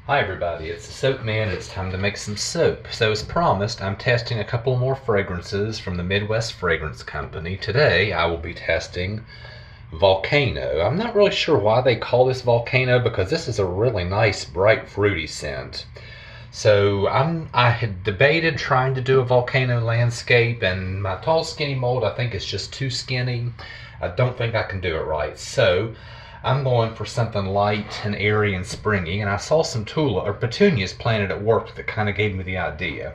Hi everybody, it's the Soap Man. It's time to make some soap. So as promised, I'm testing a couple more fragrances from the Midwest Fragrance Company. Today I will be testing Volcano. I'm not really sure why they call this Volcano because this is a really nice bright fruity scent. So I had debated trying to do a volcano landscape, and my tall skinny mold I think is just too skinny. I don't think I can do it right. So I'm going for something light and airy and springy, and I saw some petunias planted at work that kind of gave me the idea.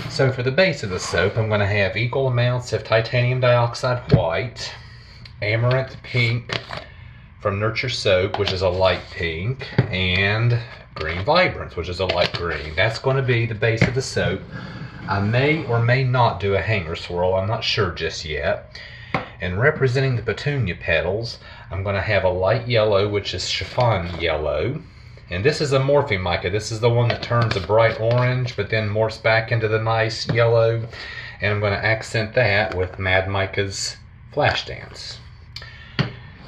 So for the base of the soap, I'm going to have equal amounts of titanium dioxide white, amaranth pink from Nurture Soap, which is a light pink, and green vibrance, which is a light green. That's going to be the base of the soap. I may or may not do a hanger swirl. I'm not sure just yet. And representing the petunia petals, I'm going to have a light yellow, which is chiffon yellow. And this is a morphing mica. This is the one that turns a bright orange, but then morphs back into the nice yellow. And I'm going to accent that with Mad Mica's Flash Dance.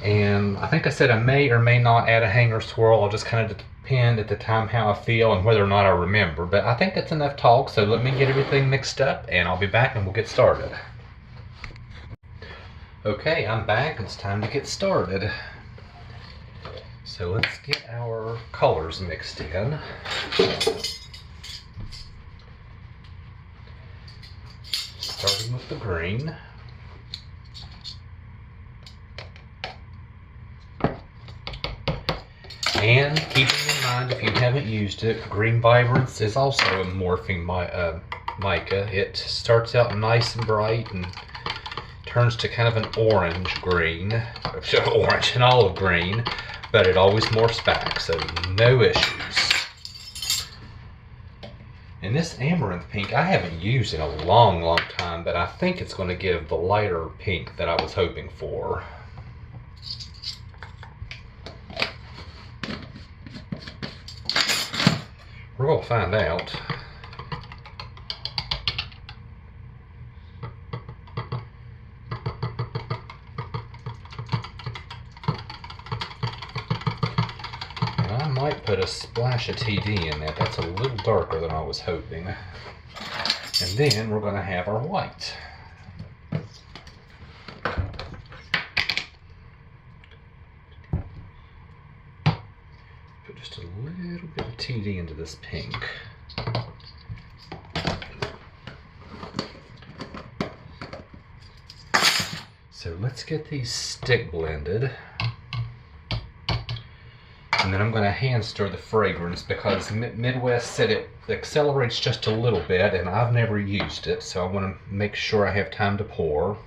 And I think I said I may or may not add a hanger swirl. I'll just kind of depend at the time how I feel and whether or not I remember. But I think that's enough talk, so let me get everything mixed up, and I'll be back and we'll get started. Okay, I'm back. It's time to get started. So let's get our colors mixed in. Starting with the green. And keeping in mind, if you haven't used it, Green Vibrance is also a morphing mica. It starts out nice and bright and turns to kind of an orange green, orange and olive green, but it always morphs back, so no issues. And this amaranth pink, I haven't used in a long time, but I think it's going to give the lighter pink that I was hoping for. We're going to find out. And I might put a splash of TD in that. That's a little darker than I was hoping. And then we're going to have our white. Put just a little bit of TD into this pink. So let's get these stick blended. And then I'm going to hand stir the fragrance because Midwest said it accelerates just a little bit, and I've never used it, so I want to make sure I have time to pour.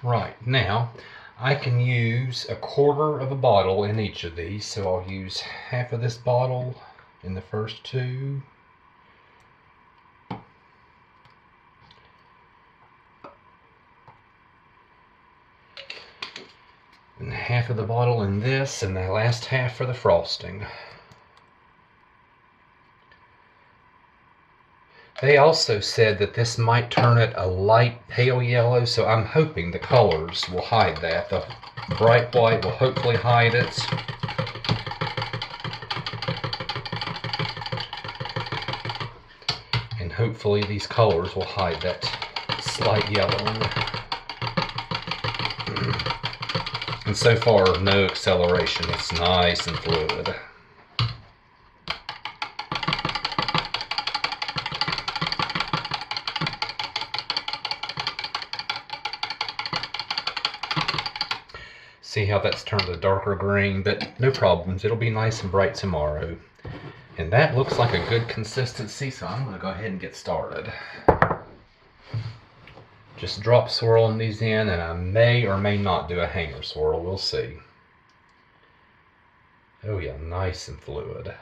Right, now I can use a quarter of a bottle in each of these, so I'll use half of this bottle in the first two. And half of the bottle in this, and the last half for the frosting. They also said that this might turn it a light pale yellow, so I'm hoping the colors will hide that. The bright white will hopefully hide it. And hopefully these colors will hide that slight yellow. And so far, no acceleration. It's nice and fluid. See how that's turned a darker green, but no problems. It'll be nice and bright tomorrow. And that looks like a good consistency, so I'm going to go ahead and get started. Just drop swirling these in, and I may or may not do a hanger swirl. We'll see. Oh yeah, nice and fluid.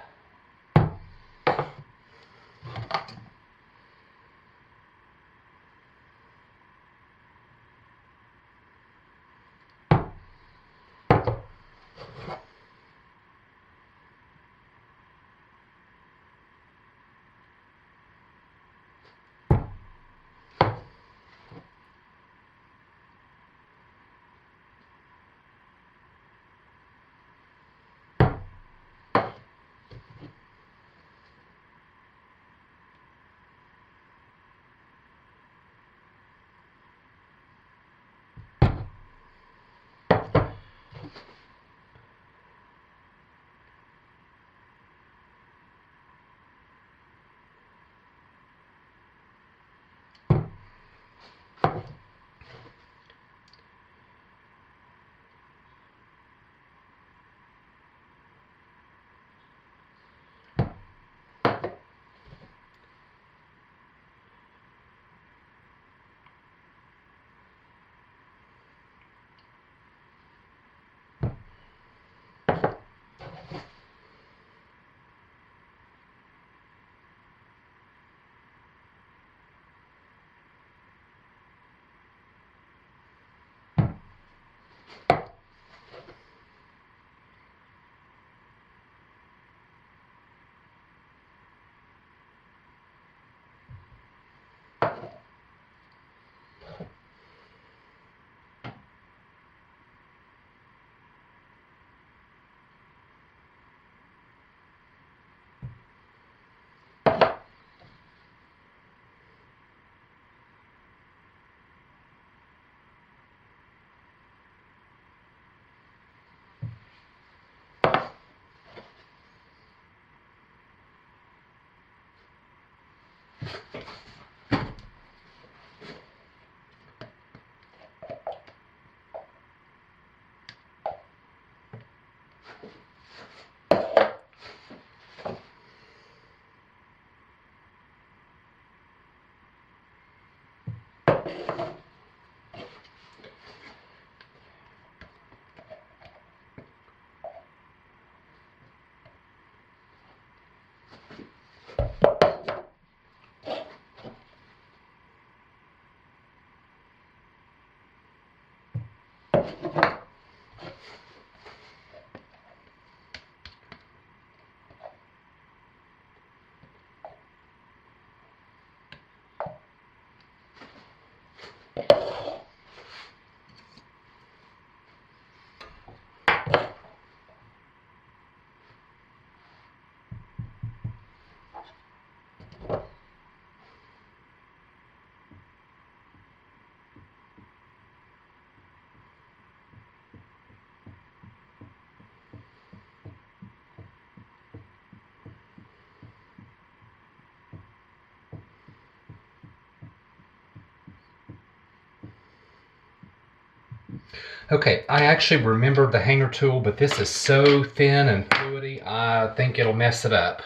Okay, I actually remembered the hanger tool, but this is so thin and fluidy, I think it'll mess it up.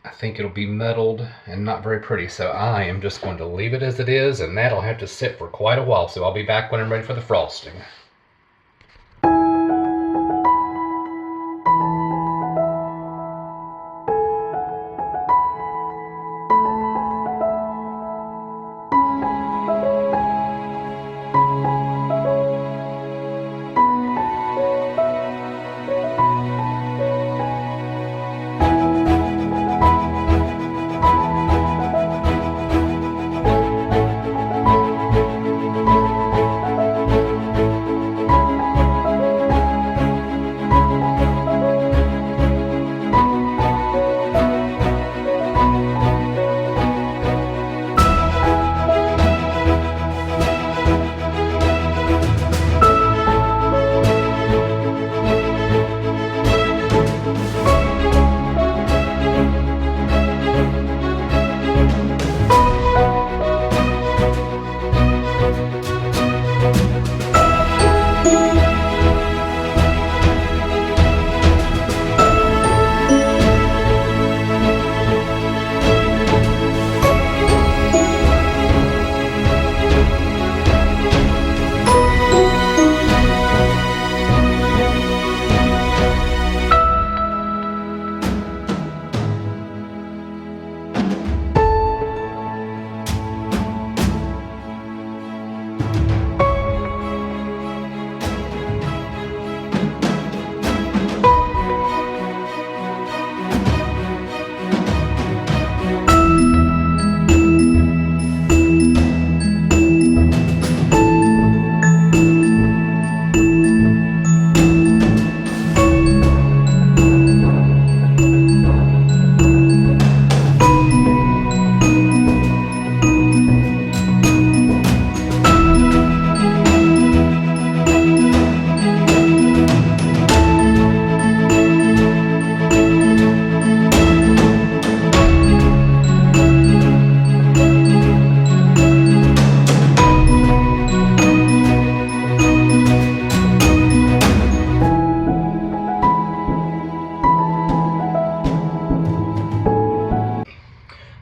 I think it'll be muddled and not very pretty, so I am just going to leave it as it is, and that'll have to sit for quite a while, so I'll be back when I'm ready for the frosting.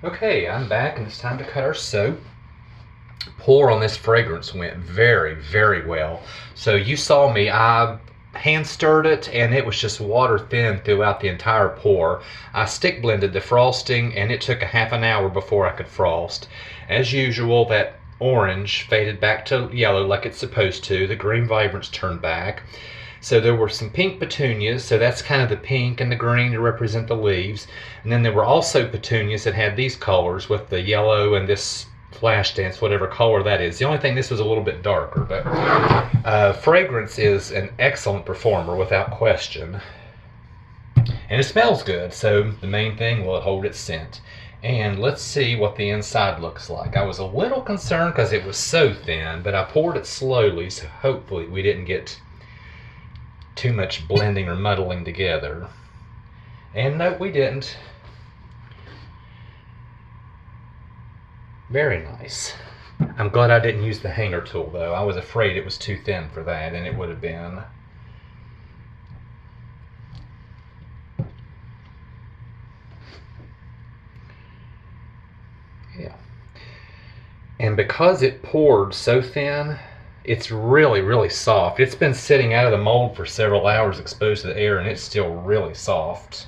Okay, I'm back and it's time to cut our soap. Pour on this fragrance went very, very well. So you saw me, I hand stirred it and it was just water thin throughout the entire pour. I stick blended the frosting and it took a half an hour before I could frost. As usual, that orange faded back to yellow like it's supposed to. The green vibrance turned back. So there were some pink petunias, so that's kind of the pink and the green to represent the leaves. And then there were also petunias that had these colors with the yellow and this flash dance, whatever color that is. The only thing, this was a little bit darker, but fragrance is an excellent performer without question. And it smells good, so the main thing will hold its scent. And let's see what the inside looks like. I was a little concerned because it was so thin, but I poured it slowly, so hopefully we didn't get too much blending or muddling together. And no, we didn't. Very nice. I'm glad I didn't use the hanger tool though. I was afraid it was too thin for that, and it would have been. Yeah. And because it poured so thin, it's really, really soft. It's been sitting out of the mold for several hours exposed to the air, and it's still really soft.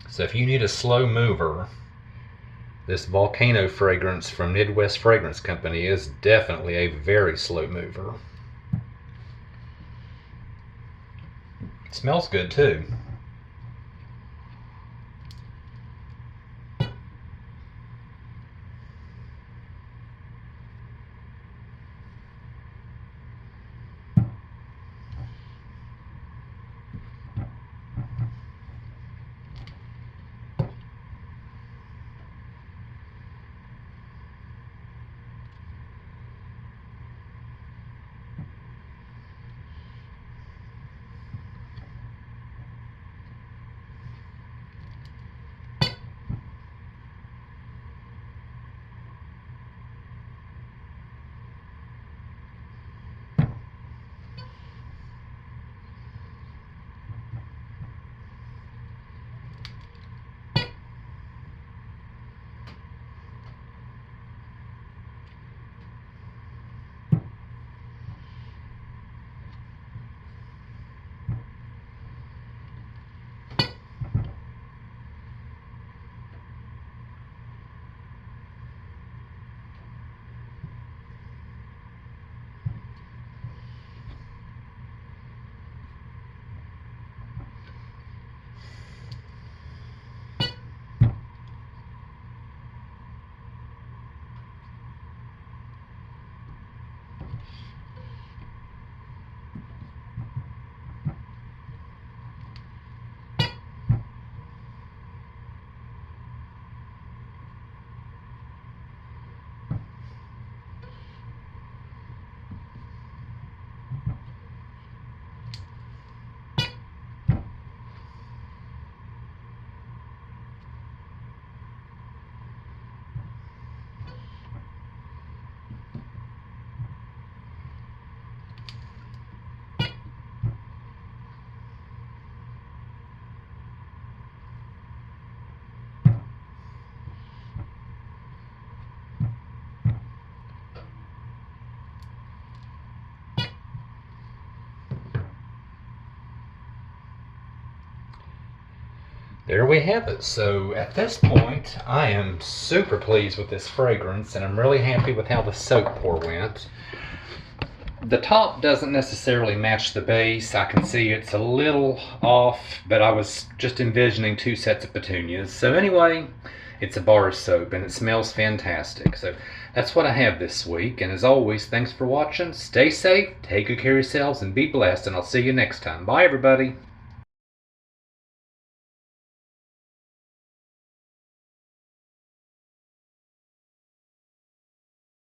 So if you need a slow mover, this Volcano fragrance from Midwest Fragrance Company is definitely a very slow mover. It smells good too. There we have it. So at this point, I am super pleased with this fragrance, and I'm really happy with how the soap pour went. The top doesn't necessarily match the base. I can see it's a little off, but I was just envisioning 2 sets of petunias. So anyway, it's a bar soap and it smells fantastic. So that's what I have this week. And as always, thanks for watching. Stay safe, take good care of yourselves, and be blessed. And I'll see you next time. Bye, everybody.